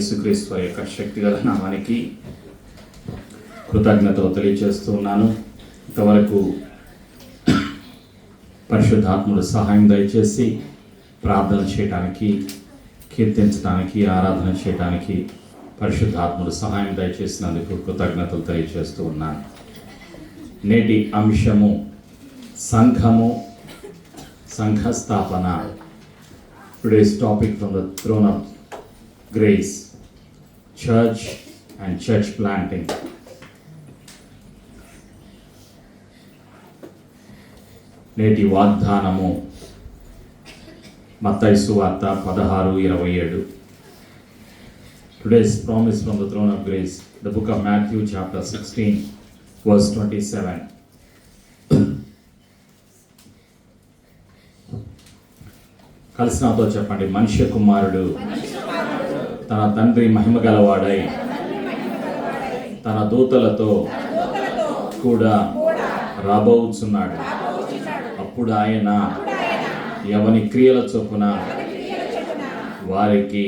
యేసుక్రీస్తు యొక్క శక్తిగల నామానికి కృతజ్ఞతలు తెలియజేస్తూ ఉన్నాను. ఇంతవరకు పరిశుద్ధాత్ముడు సహాయం దయచేసి ప్రార్థన చేయడానికి, కీర్తించడానికి, ఆరాధన చేయడానికి పరిశుద్ధాత్ముడు సహాయం దయచేసినందుకు కృతజ్ఞతలు తెలియజేస్తూ ఉన్నాను. నేటి అంశము సంఘము, సంఘస్థాపన. Today's topic from the throne of grace, church and church planting. నేటి వాగ్దానము మత్తయి సువార్త 16:27. Today's promise from the throne of grace, the book of Matthew chapter 16 verse 27. కలిసి నాతో చెప్పండి. మనుష్య కుమారుడు తన తండ్రి మహిమ గలవాడై తన దూతలతో కూడా రాబోచున్నాడు. అప్పుడు ఆయన ఎవని క్రియల చొప్పున వారికి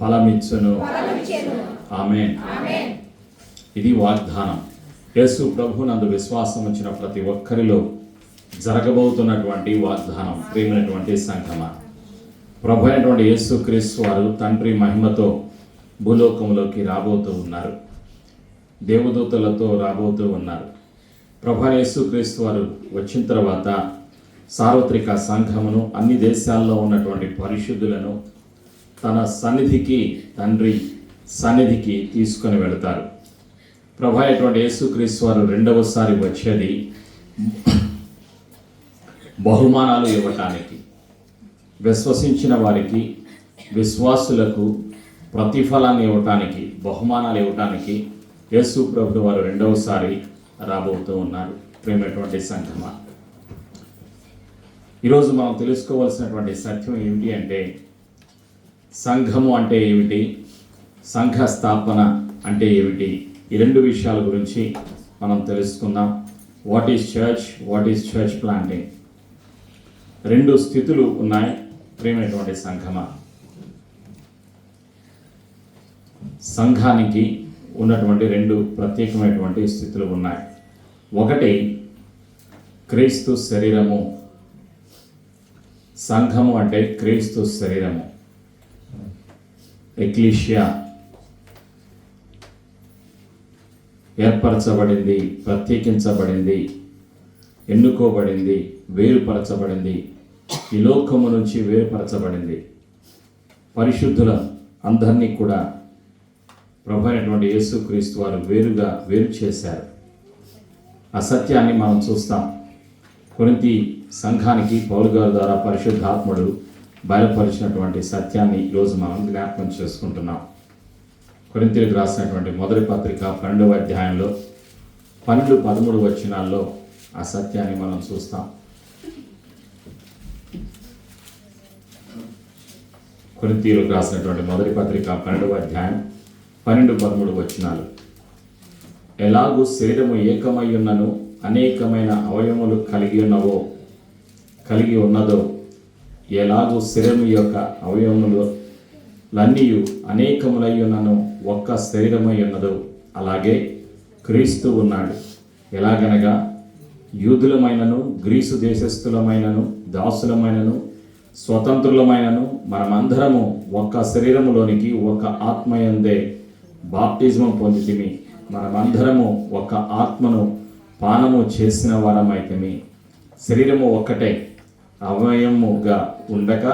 ఫలమిచ్చును. ఆమేన్. ఇది వాగ్దానం. యేసు ప్రభునందు విశ్వాసం ఉంచిన ప్రతి ఒక్కరిలో జరగబోతున్నటువంటి వాగ్దానం. ప్రియమైనటువంటి సంఘమా, ప్రభు అయినటువంటి యేసుక్రీస్తు వారు తండ్రి మహిమతో భూలోకంలోకి రాబోతూ ఉన్నారు. దేవదూతలతో రాబోతూ ఉన్నారు. ప్రభు అయిన యేసుక్రీస్తు వారు వచ్చిన తర్వాత సార్వత్రిక సంఘమును, అన్ని దేశాల్లో ఉన్నటువంటి పరిశుద్ధులను తన సన్నిధికి, తండ్రి సన్నిధికి తీసుకొని వెళతారు. ప్రభు అయినటువంటి యేసుక్రీస్తు వారు రెండవసారి వచ్చేది బహుమానాలు ఇవ్వటానికి, విశ్వసించిన వారికి, విశ్వాసులకు ప్రతిఫలాన్ని ఇవ్వటానికి, బహుమానాలు ఇవ్వటానికి యేసు ప్రభువు వారు రెండవసారి రాబోతూ ఉన్నారు. ప్రియమైనటువంటి సంఘమా, ఈరోజు మనం తెలుసుకోవాల్సినటువంటి సత్యం ఏమిటి అంటే, సంఘము అంటే ఏమిటి, సంఘ స్థాపన అంటే ఏమిటి, ఈ రెండు విషయాల గురించి మనం తెలుసుకుందాం. What is church, what is church planting. రెండు స్థితులు ఉన్నాయి. ప్రియమైనటువంటి సంఘమా, సంఘానికి ఉన్నటువంటి రెండు ప్రత్యేకమైనటువంటి స్థితులు ఉన్నాయి. ఒకటి క్రీస్తు శరీరము. సంఘము అంటే క్రీస్తు శరీరము, ఎక్లీషియా. ఏర్పరచబడింది, ప్రత్యేకించబడింది, ఎన్నుకోబడింది, వేరుపరచబడింది, ఈ లోకము నుంచి వేరుపరచబడింది. పరిశుద్ధుల అందరినీ కూడా ప్రభు అయినటువంటి యేసుక్రీస్తు వారు వేరు చేశారు. ఆ సత్యాన్ని మనం చూస్తాం. కొరింథీ సంఘానికి పౌలు గారి ద్వారా పరిశుద్ధాత్ముడు బయలుపరిచినటువంటి సత్యాన్ని ఈరోజు మనం జ్ఞాపకం చేసుకుంటున్నాం. కొరింథీయులకు రాసినటువంటి మొదటి పత్రిక 12వ అధ్యాయంలో 12-13 వచనాల్లో ఆ సత్యాన్ని మనం చూస్తాం. కొరింథీయులకు రాసినటువంటి మొదటి పత్రిక 12వ అధ్యాయం 12-13 వచనాలు. ఎలాగూ శరీరము ఏకమై ఉన్నను అనేకమైన అవయవములు కలిగి ఉన్నదో, ఎలాగూ శరీరము యొక్క అవయవములన్నీ అనేకములై ఉన్నను ఒక్క శరీరమై ఉన్నదో, అలాగే క్రీస్తు ఉన్నాడు. ఎలాగనగా యూదులమైనను, గ్రీసు దేశస్థులమైనను, దాసులమైనను, స్వతంత్రులమైనను మనమందరము ఒక్క శరీరములోనికి ఒక ఆత్మయందే బాప్టిజం పొందితిమి. మనమందరము ఒక ఆత్మను పానము చేసిన వారమైతిమి. శరీరము ఒక్కటే, అవయవముగా ఉండక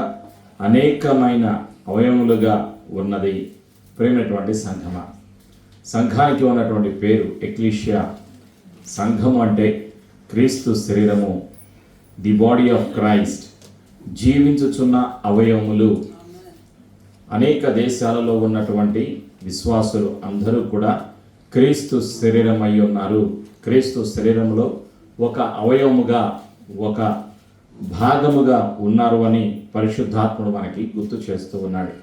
అనేకమైన అవయవములుగా ఉన్నది. ప్రేమైనటువంటి సంఘమా, సంఘానికి ఉన్నటువంటి పేరు ఎక్లీషియా. సంఘము అంటే క్రీస్తు శరీరము, ది బాడీ ఆఫ్ క్రైస్ట్. జీవించుచున్న అవయవములు. అనేక దేశాలలో ఉన్నటువంటి విశ్వాసులు అందరూ కూడా క్రీస్తు శరీరమై ఉన్నారు. క్రీస్తు శరీరంలో ఒక అవయవముగా, ఒక భాగముగా ఉన్నారు అని పరిశుద్ధాత్ముడు మనకి గుర్తు చేస్తూ ఉన్నాడు.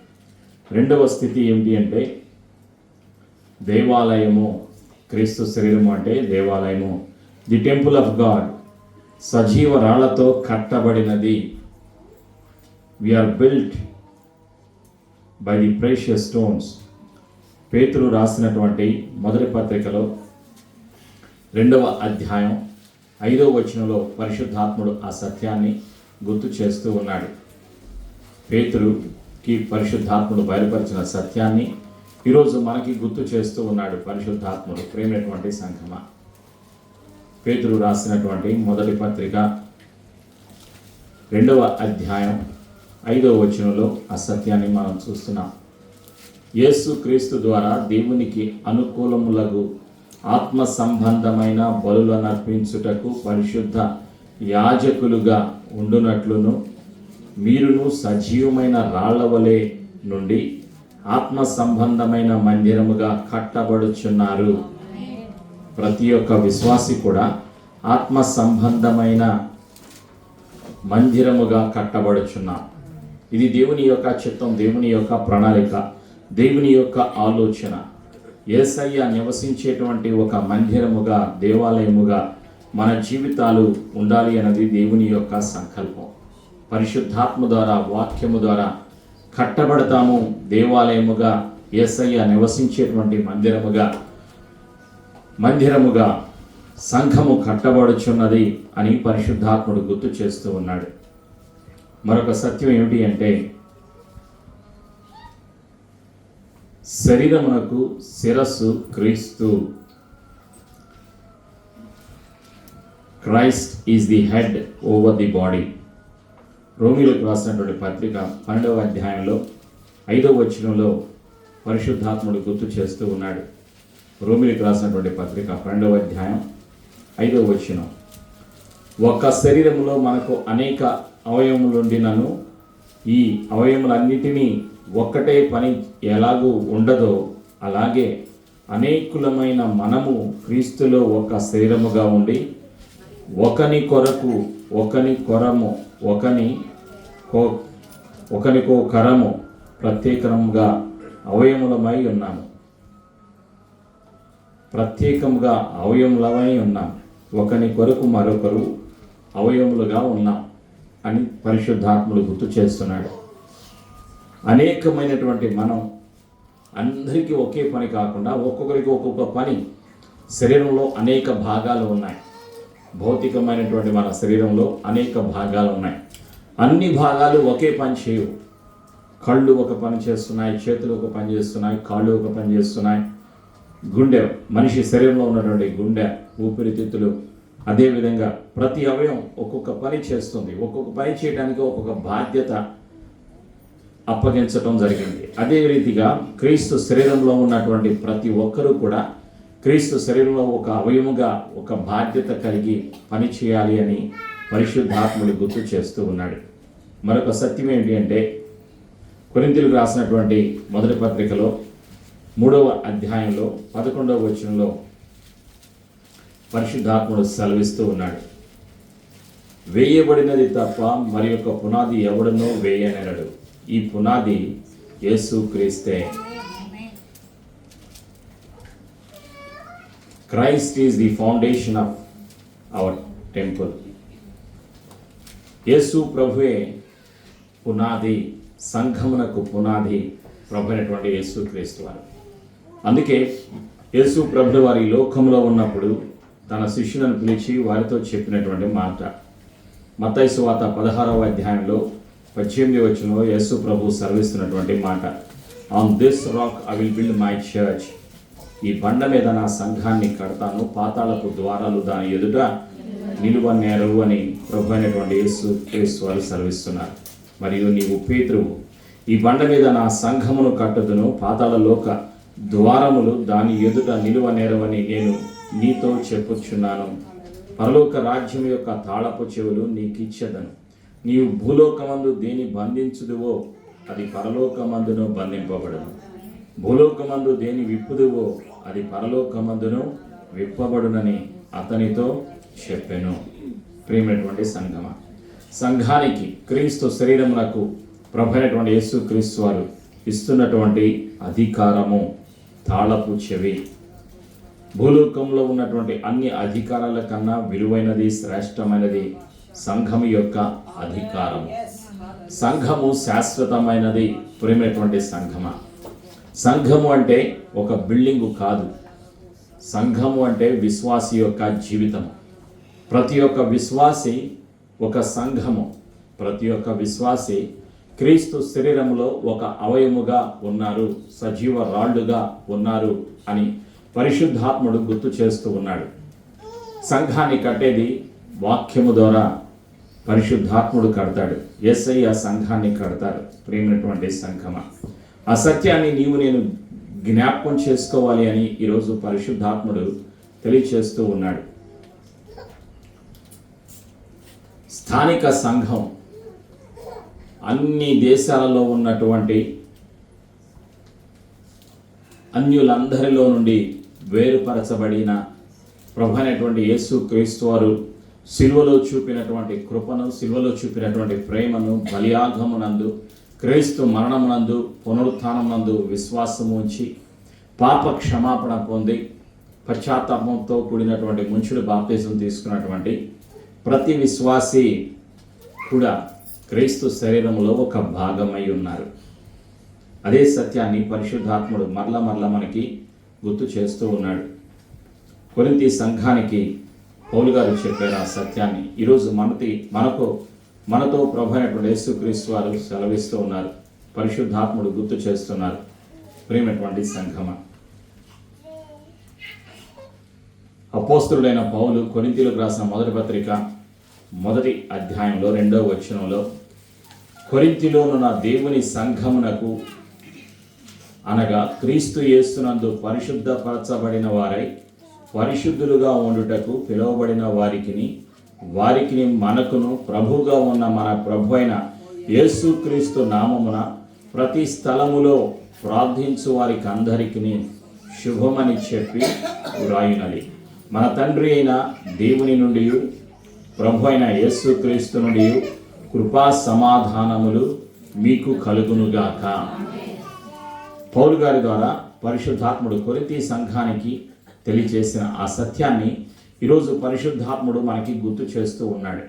రెండవ స్థితి ఏమిటి అంటే దేవాలయము. క్రీస్తు శరీరము అంటే దేవాలయము, ది టెంపుల్ ఆఫ్ గాడ్. సజీవ రాళ్లతో కట్టబడినది. We are built by the precious stones. పేతురు రాసినటువంటి మొదటి పత్రికలో 2వ అధ్యాయం 5వ వచనంలో పరిశుద్ధాత్ముడు ఆ సత్యాన్ని గుర్తు చేస్తూ ఉన్నాడు. పేతురుకి పరిశుద్ధాత్ముడు బయలుపరిచిన సత్యాన్ని ఈరోజు మనకి గుర్తు చేస్తూ ఉన్నాడు పరిశుద్ధాత్ముడు. ప్రేమైనటువంటి సంఘమా, పేతురు రాసినటువంటి మొదటి పత్రిక 2వ అధ్యాయం 5వ వచనంలో ఆ సత్యాన్ని మనం చూస్తున్నాం. యేసు క్రీస్తు ద్వారా దేవునికి అనుకూలములగు ఆత్మ సంబంధమైన బలులను అర్పించుటకు పరిశుద్ధ యాజకులుగా ఉండునట్లును మీరును సజీవమైన రాళ్ల వలె నుండి ఆత్మ సంబంధమైన మందిరముగా కట్టబడుచున్నారు. ప్రతి ఒక్క విశ్వాసి కూడా ఆత్మ సంబంధమైన మందిరముగా కట్టబడుచున్నాం. ఇది దేవుని యొక్క చిత్తం, దేవుని యొక్క ప్రణాళిక, దేవుని యొక్క ఆలోచన. యేసయ్య నివసించేటువంటి ఒక మందిరముగా, దేవాలయముగా మన జీవితాలు ఉండాలి అన్నది దేవుని యొక్క సంకల్పం. పరిశుద్ధాత్మ ద్వారా, వాక్యము ద్వారా కట్టబడతాము. దేవాలయముగా, యేసయ్య నివసించేటువంటి మందిరముగా సంఘము కట్టబడుచున్నది అని పరిశుద్ధాత్ముడు గుర్తు చేస్తూ ఉన్నాడు. మరొక సత్యం ఏమిటి అంటే, శరీరమునకు శిరస్సు క్రీస్తు. Christ is the head over the body. రోమీలకు రాసినటువంటి పత్రిక 12వ అధ్యాయంలో 5వ వచనంలో పరిశుద్ధాత్ముడు గుర్తు చేస్తూ ఉన్నాడు. రోమీలకు రాసినటువంటి పత్రిక 12వ అధ్యాయం 5వ వచనం, ఒక శరీరంలో మనకు అనేక అవయవములుండినను ఈ అవయములన్నిటినీ ఒక్కటే పని ఎలాగూ ఉండదో అలాగే అనేకులమైన మనము క్రీస్తులో ఒక శరీరముగా ఉండి ఒకనికో కరము ప్రత్యేకంగా అవయములమై ఉన్నాం. ఒకని కొరకు మరొకరు అవయములుగా ఉన్నాం అని పరిశుద్ధాత్ముడు గుర్తు చేస్తున్నాడు. అనేకమైనటువంటి మనం అందరికీ ఒకే పని కాకుండా ఒక్కొక్కరికి ఒక్కొక్క పని. శరీరంలో అనేక భాగాలు ఉన్నాయి. భౌతికమైనటువంటి మన శరీరంలో అనేక భాగాలు ఉన్నాయి. అన్ని భాగాలు ఒకే పని చేయవు. కళ్ళు ఒక పని చేస్తున్నాయి, చేతులు ఒక పని చేస్తున్నాయి, కాళ్ళు ఒక పని చేస్తున్నాయి. గుండె, మనిషి శరీరంలో ఉన్నటువంటి గుండె, ఊపిరితిత్తులు, అదేవిధంగా ప్రతి అవయవం ఒక్కొక్క పని చేస్తుంది. ఒక్కొక్క పని చేయడానికి ఒక్కొక్క బాధ్యత అప్పగించటం జరిగింది. అదే రీతిగా క్రీస్తు శరీరంలో ఉన్నటువంటి ప్రతి ఒక్కరూ కూడా క్రీస్తు శరీరంలో ఒక అవయముగా ఒక బాధ్యత కలిగి పని చేయాలి అని పరిశుద్ధాత్ముడు గుర్తు చేస్తూ ఉన్నాడు. మరొక సత్యం ఏంటి అంటే, కొరింథీయులకు రాసినటువంటి మొదటి పత్రికలో 3వ అధ్యాయంలో 11వ వచనంలో పరిశుద్ధాత్ముడు సెలవిస్తూ ఉన్నాడు, వేయబడినది తప్ప మరి యొక్క పునాది ఎవడనో వేయనెరడు. ఈ పునాది యేసు క్రీస్తే. Christ is the foundation of our temple. యేసు ప్రభువే పునాది, సంఘమునకు పునాది ప్రభు అయినటువంటి యేసు క్రీస్తు వారు. అందుకే యేసు ప్రభువు వారి లోకంలో ఉన్నప్పుడు తన శిష్యులను పిలిచి వారితో చెప్పినటువంటి మాట, మత్తయి సువార్త 16వ అధ్యాయంలో 18వ వచనంలో యేసు ప్రభు సెలవిస్తున్నటువంటి మాట, on this rock I will build my church. ఈ బండ మీద నా సంఘాన్ని కడతాను, పాతాళపు ద్వారాలు దాని ఎదుట నిలువనేరవు అని ప్రభు అయినటువంటి యేసు క్రీస్తు వారు సెలవిస్తున్నారు. మరియు నీవు పేతురువు, ఈ బండ మీద నా సంఘమును కట్టుదును, పాతాళ లోక ద్వారములు దాని ఎదుట నిలువనేరవని నేను నీతో చెప్పుచున్నాను. పరలోక రాజ్యం యొక్క తాళపు చెవులు నీకిచ్చెదను. నీవు భూలోకమందు దేని బంధించుదువో అది పరలోకమందును బంధింపబడును, భూలోకమందు దేని విప్పుదువో అది పరలోకమందును విప్పబడునని అతనితో చెప్పెను. ప్రియమైనటువంటి సంఘమా, సంఘానికి క్రీస్తు శరీరమునకు ప్రభు అయినటువంటి యేసు క్రీస్తు వారు ఇస్తున్నటువంటి అధికారము తాళపు చెవి. భూలోకంలో ఉన్నటువంటి అన్ని అధికారాల కన్నా విలువైనది, శ్రేష్టమైనది సంఘం యొక్క అధికారం. సంఘము శాశ్వతమైనది. ప్రేమైనటువంటి సంఘమా, సంఘము అంటే ఒక బిల్డింగు కాదు. సంఘము అంటే విశ్వాసి యొక్క జీవితము. ప్రతి ఒక్క విశ్వాసి ఒక సంఘము. ప్రతి ఒక్క విశ్వాసి క్రీస్తు శరీరంలో ఒక అవయముగా ఉన్నారు, సజీవ రాళ్ళుగా ఉన్నారు అని పరిశుద్ధాత్ముడు గుర్తు చేస్తూ ఉన్నాడు. సంఘాన్ని కట్టేది వాక్యము ద్వారా పరిశుద్ధాత్ముడు కడతాడు. యేసయ్య సంఘాన్ని కడతారు. ప్రేమైనటువంటి సంఘమా, ఆ సత్యాన్ని నీవు నేను జ్ఞాపకం చేసుకోవాలి అని ఈరోజు పరిశుద్ధాత్ముడు తెలియచేస్తూ ఉన్నాడు. స్థానిక సంఘం అన్ని దేశాలలో ఉన్నటువంటి అన్యులందరిలో నుండి వేరుపరచబడిన ప్రభు అయినటువంటి యేసు క్రీస్తు వారు సిలువలో చూపినటువంటి కృపను, సిలువలో చూపినటువంటి ప్రేమను, బలియాగమునందు, క్రీస్తు మరణమునందు, పునరుత్థానమునందు విశ్వాసము ఉంచి పాప క్షమాపణ పొంది పశ్చాత్తాపంతో కూడినటువంటి ముంచుడు బాప్తిజం తీసుకున్నటువంటి ప్రతి విశ్వాసి కూడా క్రీస్తు శరీరంలో ఒక భాగమై ఉన్నారు. అదే సత్యాన్ని పరిశుద్ధాత్ముడు మరల మనకి గుర్తు చేస్తూ ఉన్నాడు. కొరింథీ సంఘానికి పౌలు గారు చెప్పారు ఆ సత్యాన్ని. ఈరోజు మనతో ప్రభు అయినటువంటి యేసుక్రీస్తు వారు సెలవిస్తూ ఉన్నారు. పరిశుద్ధాత్ముడు గుర్తు చేస్తున్నారు. ప్రేమైనటువంటి సంఘమా, అపోస్తలుడైన పౌలు కొరింథీయులకు రాసిన మొదటి పత్రిక 1వ అధ్యాయంలో 2వ వచనంలో, కొరింథీలోనున్న దేవుని సంఘమునకు అనగా క్రీస్తు యేసునందు పరిశుద్ధపరచబడిన వారై పరిశుద్ధులుగా ఉండుటకు పిలువబడిన వారికి మనకును ప్రభువుగా ఉన్న మన ప్రభు అయిన యేసుక్రీస్తు నామమున ప్రతి స్థలములో ప్రార్థించు వారికి అందరికీ శుభమని చెప్పి వ్రాయునది. మన తండ్రి అయిన దేవుని నుండి ప్రభు అయిన యేసుక్రీస్తు నుండి కృపా సమాధానములు మీకు కలుగునుగాక. పౌలు గారి ద్వారా పరిశుద్ధాత్ముడు కొరింథీ సంఘానికి తెలియజేసిన ఆ సత్యాన్ని ఈరోజు పరిశుద్ధాత్ముడు మనకి గుర్తు చేస్తూ ఉన్నాడు.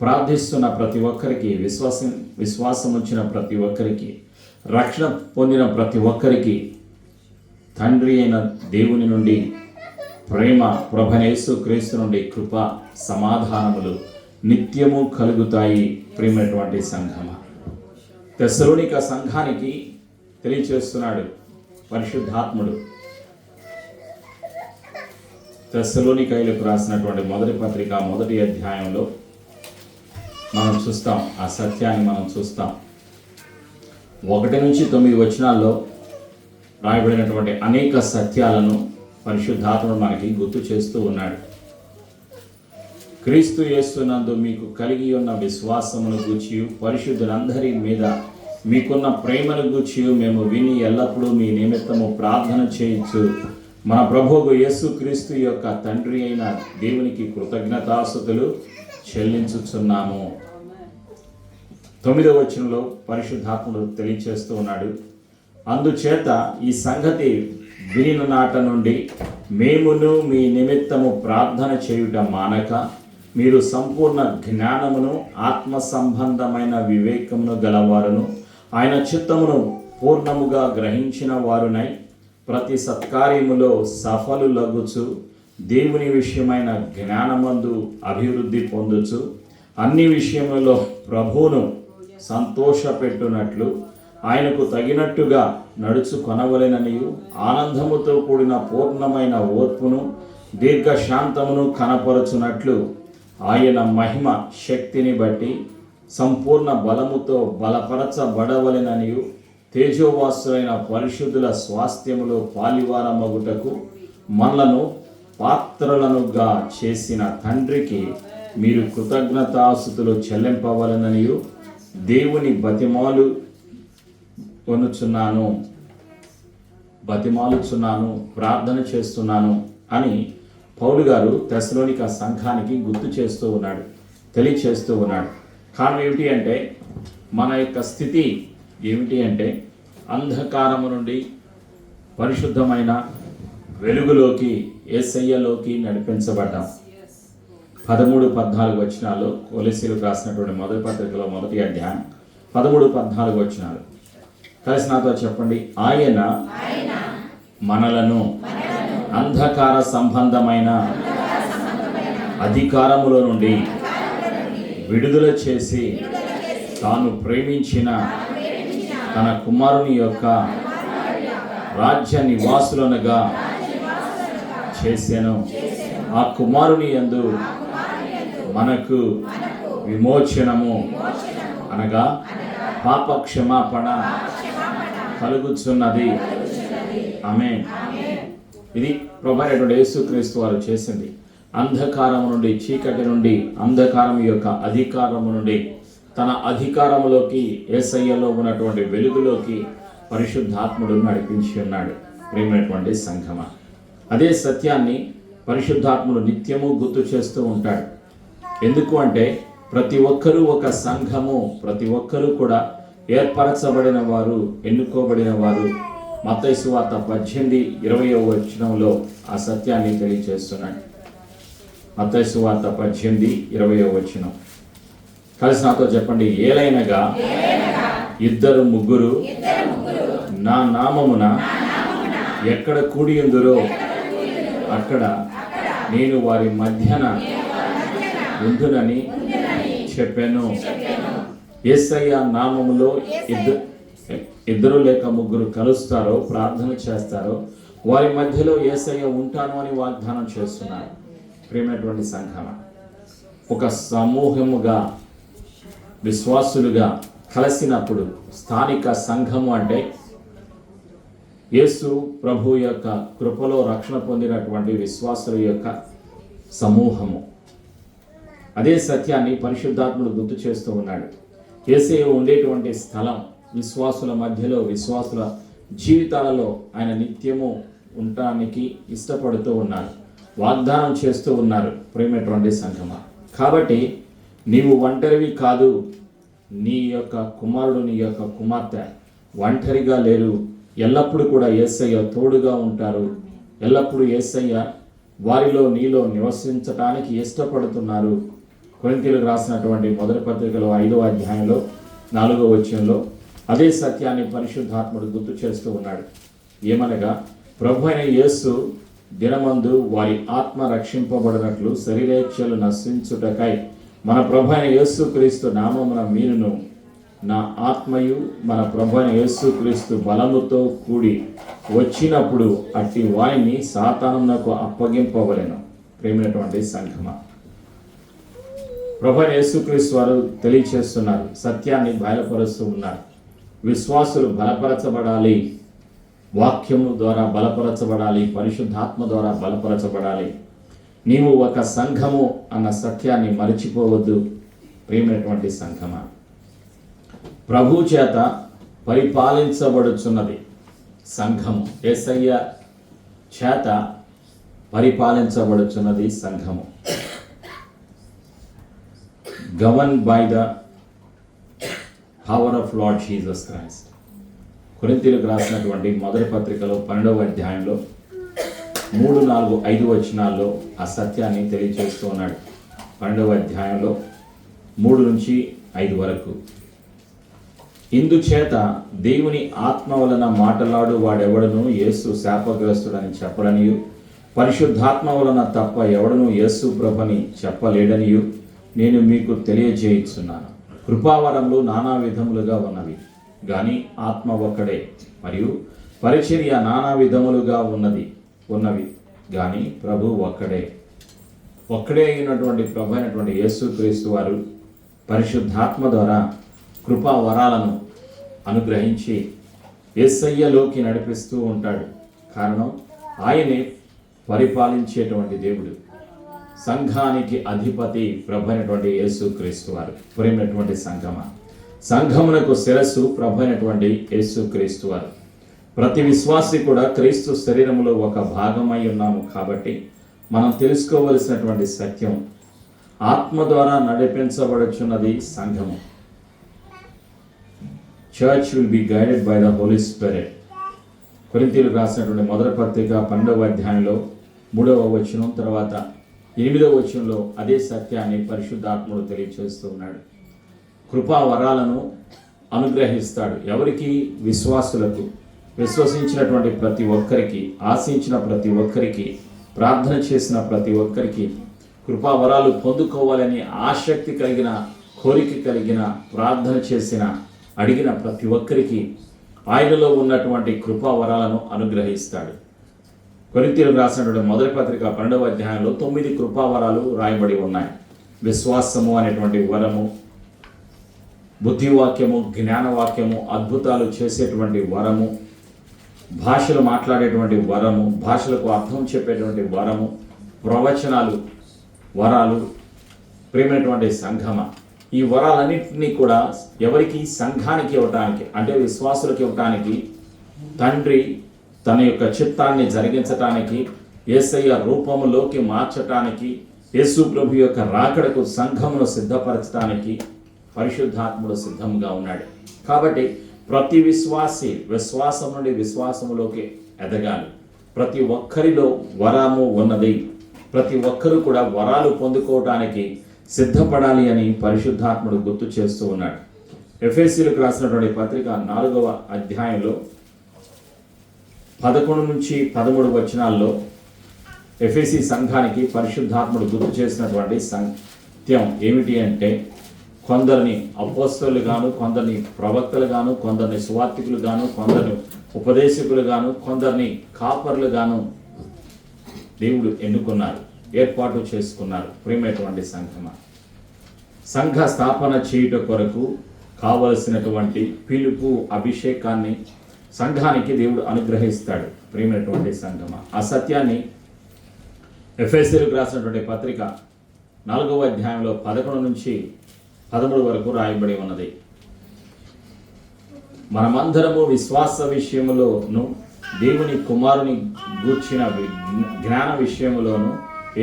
ప్రార్థిస్తున్న ప్రతి ఒక్కరికి, విశ్వాసం వచ్చిన ప్రతి ఒక్కరికి, రక్షణ పొందిన ప్రతి ఒక్కరికి తండ్రి అయిన దేవుని నుండి ప్రేమ, ప్రభు యేసుక్రీస్తు నుండి కృప సమాధానములు నిత్యము కలుగుతాయి. ప్రేమైనటువంటి సంఘమా, తెస్సలోనిక సంఘానికి తెలియచేస్తున్నాడు పరిశుద్ధాత్ముడు. తెస్సలోనికైలకు రాసినటువంటి మొదటి పత్రిక 1వ అధ్యాయంలో మనం చూస్తాం, ఆ సత్యాన్ని మనం చూస్తాం. 1 నుంచి 9 వచనాల్లో రాయబడినటువంటి అనేక సత్యాలను పరిశుద్ధాత్ముడు మనకి గుర్తు చేస్తూ ఉన్నాడు. క్రీస్తు యేసునందు మీకు కలిగి ఉన్న విశ్వాసమును గూర్చి, పరిశుద్ధులందరి మీద మీకున్న ప్రేమను గూర్చి మేము విని ఎల్లప్పుడూ మీ నిమిత్తము ప్రార్థన చేయొచ్చు మన ప్రభువు యేసుక్రీస్తు యొక్క తండ్రి అయిన దేవునికి కృతజ్ఞతాస్తుతులు చెల్లించుచున్నాము. 9వ వచనంలో పరిశుద్ధాత్ముడు తెలియచేస్తూ ఉన్నాడు. అందుచేత ఈ సంగతి వినిన నాట నుండి మేమును మీ నిమిత్తము ప్రార్థన చేయుట మానక, మీరు సంపూర్ణ జ్ఞానమును, ఆత్మ సంబంధమైన వివేకమును గలవారును, ఆయన చిత్తమును పూర్ణముగా గ్రహించిన వారునై ప్రతి సత్కార్యములో సఫలులగుచు, దేవుని విషయమైన జ్ఞానమందు అభివృద్ధి పొందుచు, అన్ని విషయములలో ప్రభువును సంతోషపెట్టునట్లు ఆయనకు తగినట్టుగా నడుచుకొనవలెననియు, ఆనందముతో కూడిన పూర్ణమైన ఓర్పును, దీర్ఘశాంతమును కనపరచునట్లు ఆయన మహిమ శక్తిని బట్టి సంపూర్ణ బలముతో బలపరచబడవలెననియు, తేజోవాసులైన పరిశుద్ధుల స్వాస్థ్యములో పాలివారమగుటకు మనలను పాత్రలనుగా చేసిన తండ్రికి మీరు కృతజ్ఞతాస్తుతులు చెల్లింపవలెననియు దేవుని బతిమాలుచున్నాను, ప్రార్థన చేస్తున్నాను అని పౌలు గారు తెస్సలోనిక సంఘానికి గుర్తు చేస్తూ ఉన్నాడు, తెలియచేస్తూ ఉన్నాడు. కారణం ఏమిటి అంటే, మన యొక్క స్థితి ఏమిటి అంటే, అంధకారము నుండి పరిశుద్ధమైన వెలుగులోకి, యేసయ్యలోకి నడిపించబడ్డాం. 13-14 వచనాలు, కొలస్సీయులకు రాసినటువంటి మొదటి పత్రికలో మొదటి అధ్యాయం 13-14 వచనాలు. కలిసి నాతో చెప్పండి. ఆయన మనలను అంధకార సంబంధమైన అధికారములో నుండి విడుదల చేసి తాను ప్రేమించిన తన కుమారుని యొక్క రాజ్య నివాసులనుగా చేసెను. ఆ కుమారుని యందు మనకు విమోచనము అనగా పాప క్షమాపణ కలుగుచున్నది. ఆమేన్. ఇది ప్రభువైనటువంటి యేసుక్రీస్తు వారు చేసింది. అంధకారము నుండి, చీకటి నుండి, అంధకారం యొక్క అధికారము నుండి తన అధికారములోకి, యేసయ్యలో ఉన్నటువంటి వెలుగులోకి పరిశుద్ధాత్ముడు నడిపించి ఉన్నాడు. ప్రియమైనటువంటి సంఘమ, అదే సత్యాన్ని పరిశుద్ధాత్ముడు నిత్యము గుర్తు చేస్తూ ఉంటాడు. ఎందుకు అంటే ప్రతి ఒక్కరూ ఒక సంఘము, ప్రతి ఒక్కరూ కూడా ఏర్పరచబడిన వారు, ఎన్నుకోబడిన వారు. మత్తయి సువార్త 18:20 వచనంలో ఆ సత్యాన్ని తెలియజేస్తున్నాడు. మత్తయి సువార్త 18:20 వచనం. కలిసి నాతో చెప్పండి. ఏలైనగా ఇద్దరు ముగ్గురు నా నామమున ఎక్కడ కూడి ఉందురో అక్కడ నేను వారి మధ్యన ఉందునని చెప్పాను. యేసయ్య నామములో ఇద్దరు లేక ముగ్గురు కలుస్తారో, ప్రార్థన చేస్తారో, వారి మధ్యలో యేసయ్య ఉంటాను అని వాగ్దానం చేస్తున్నారు. ప్రియమైనటువంటి సంఘం, ఒక సమూహముగా విశ్వాసులుగా కలిసినప్పుడు స్థానిక సంఘము అంటే యేసు ప్రభు యొక్క కృపలో రక్షణ పొందినటువంటి విశ్వాసుల యొక్క సమూహము. అదే సత్యాన్ని పరిశుద్ధాత్ముడు గుర్తు చేస్తూ ఉన్నాడు. యేసయ్య ఉండేటువంటి స్థలం విశ్వాసుల మధ్యలో, విశ్వాసుల జీవితాలలో ఆయన నిత్యము ఉండటానికి ఇష్టపడుతూ ఉన్నారు, వాగ్దానం చేస్తూ ఉన్నారు. ప్రేమటువంటి సంఘమా, కాబట్టి నీవు ఒంటరివి కాదు. నీ యొక్క కుమారుడు, నీ యొక్క కుమార్తె ఒంటరిగా లేరు. ఎల్లప్పుడూ కూడా యేసయ్య తోడుగా ఉంటారు. ఎల్లప్పుడూ యేసయ్య వారిలో, నీలో నివసించటానికి ఇష్టపడుతున్నారు. కొరింథీయులకు రాసినటువంటి మొదటి పత్రికలో 5వ అధ్యాయంలో 4వ వచనంలో అదే సత్యాన్ని పరిశుద్ధాత్ముడు గుర్తు చేస్తూ ఉన్నాడు. ఏమనగా ప్రభు అయిన యేసు దినమందు వారి ఆత్మ రక్షింపబడినట్లు శరీరేచ్ఛలు నశించుటకై మన ప్రభు అయిన యేసుక్రీస్తు నామమున మీరును నా ఆత్మయు మన ప్రభు అయిన యేసుక్రీస్తు బలముతో కూడి వచ్చినప్పుడు అట్టి వారిని సాతానునకు అప్పగింపవలెను. ప్రేమైనటువంటి సంఘమా, ప్రభు అయిన యేసుక్రీస్తు వారు తెలియచేస్తున్నారు, సత్యాన్ని బయలుపరుస్తూ ఉన్నారు. విశ్వాసులు బలపరచబడాలి, వాక్యము ద్వారా బలపరచబడాలి, పరిశుద్ధాత్మ ద్వారా బలపరచబడాలి. నీవు ఒక సంఘము అన్న సత్యాన్ని మరిచిపోవద్దు. ప్రియమైనటువంటి సంఘమా, ప్రభు చేత పరిపాలించబడుచున్నది సంఘము. యేసయ్య చేత పరిపాలించబడుచున్నది సంఘము. Govern by the power of Lord Jesus Christ. కొరింథీయులకు రాసినటువంటి మొదటి పత్రికలో 12వ అధ్యాయంలో 3, 4, 5 వచనాల్లో ఆ సత్యాన్ని తెలియజేస్తూ ఉన్నాడు. 12వ అధ్యాయంలో 3 నుంచి 5 వరకు. ఇందుచేత దేవుని ఆత్మ వలన మాటలాడు వాడెవడను యేసు శాపగ్రస్తుడని చెప్పడనియు, పరిశుద్ధాత్మ వలన తప్ప ఎవడను యేసు ప్రభుని చెప్పలేడనియు నేను మీకు తెలియజేయుచున్నాను. కృపావరములు నానా విధములుగా ఉన్నవి, కానీ ఆత్మ ఒక్కడే. మరియు పరిచర్య నానా విధములుగా ఉన్నవి, కానీ ప్రభు ఒక్కడే. ఒక్కడే అయినటువంటి ప్రభు అయినటువంటి యేసుక్రీస్తు వారు పరిశుద్ధాత్మ ద్వారా కృపా వరాలను అనుగ్రహించి యేసయ్యలోకి నడిపిస్తూ ఉంటాడు. కారణం, ఆయనే పరిపాలించేటువంటి దేవుడు. సంఘానికి అధిపతి ప్రభు అయినటువంటి యేసుక్రీస్తు వారు. ప్రేమైనటువంటి సంఘమా, సంఘమునకు శిరస్సు ప్రభు అయినటువంటి యేసుక్రీస్తు వారు. ప్రతి విశ్వాసి కూడా క్రీస్తు శరీరములో ఒక భాగమై ఉన్నాము. కాబట్టి మనం తెలుసుకోవలసినటువంటి సత్యం, ఆత్మ ద్వారా నడిపించబడుచున్నది సంఘము. Church will be guided by the Holy Spirit. కొరింథీయులకు రాసినటువంటి మొదటి పత్రిక 12వ అధ్యాయంలో 3వ వచనం తర్వాత 8వ వచనంలో అదే సత్యాన్ని పరిశుద్ధాత్ముడు తెలియచేస్తూ ఉన్నాడు. కృపా వరాలను అనుగ్రహిస్తాడు. ఎవరికి? విశ్వాసులకు. విశ్వసించినటువంటి ప్రతి ఒక్కరికి, ఆశించిన ప్రతి ఒక్కరికి, ప్రార్థన చేసిన ప్రతి ఒక్కరికి కృపా వరాలు పొందుకోవాలని ఆసక్తి కలిగిన, కోరిక కలిగిన, ప్రార్థన చేసిన, అడిగిన ప్రతి ఒక్కరికి ఆయనలో ఉన్నటువంటి కృపా వరాలను అనుగ్రహిస్తాడు. కొరింథీయులకు రాసినటువంటి మొదటి పత్రిక 12వ అధ్యాయంలో 9 కృపావరాలు రాయబడి ఉన్నాయి. విశ్వాసము అనేటువంటి వరము, బుద్ధివాక్యము, జ్ఞానవాక్యము, అద్భుతాలు చేసేటువంటి వరము, భాషలు మాట్లాడేటువంటి వరము, భాషలకు అర్థం చెప్పేటువంటి వరము, ప్రవచనాలు వరాలు. ప్రియమైనటువంటి సంఘమ, ఈ వరాలన్నింటినీ కూడా ఎవరికి? సంఘానికి ఇవ్వటానికి, అంటే విశ్వాసులకు ఇవ్వటానికి, తండ్రి తన యొక్క చిత్తాన్ని జరిగించటానికి, యేసయ్య రూపములోకి మార్చటానికి, యేసు ప్రభు యొక్క రాకడకు సంఘమును సిద్ధపరచడానికి పరిశుద్ధాత్ముడు సిద్ధంగా ఉన్నాడు. కాబట్టి ప్రతి విశ్వాసి విశ్వాసం నుండి విశ్వాసములోకి ఎదగాలి. ప్రతి ఒక్కరిలో వరము ఉన్నది. ప్రతి ఒక్కరూ కూడా వరాలు పొందుకోవటానికి సిద్ధపడాలి అని పరిశుద్ధాత్ముడు గుర్తు చేస్తూ ఉన్నాడు. ఎఫెసీయులకు రాసినటువంటి పత్రిక 4వ అధ్యాయంలో 11 నుంచి 13 వచనాల్లో ఎఫెసీ సంఘానికి పరిశుద్ధాత్ముడు గుర్తు చేసినటువంటి సత్యం ఏమిటి అంటే, కొందరిని అపోస్తలులు గాను, కొందరిని ప్రవక్తలు గాను, కొందరిని సువార్తికులు గాను, కొందరిని ఉపదేశకులు గాను, కొందరిని కాపర్లు గాను దేవుడు ఎన్నుకున్నారు, ఏర్పాటు చేసుకున్నారు. ప్రియమైనటువంటి సంఘమ, సంఘ స్థాపన చేయుట కొరకు కావలసినటువంటి పిలుపు, అభిషేకాన్ని సంఘానికి దేవుడు అనుగ్రహిస్తాడు. ప్రియమైనటువంటి సంఘమ, ఆ సత్యాన్ని ఎఫెసీయులకు రాసినటువంటి పత్రిక 4వ అధ్యాయంలో 11 నుంచి 13 వరకు రాయబడి ఉన్నది. మనమందరము విశ్వాస విషయములోను, దేవుని కుమారుని గూర్చిన జ్ఞాన విషయములోను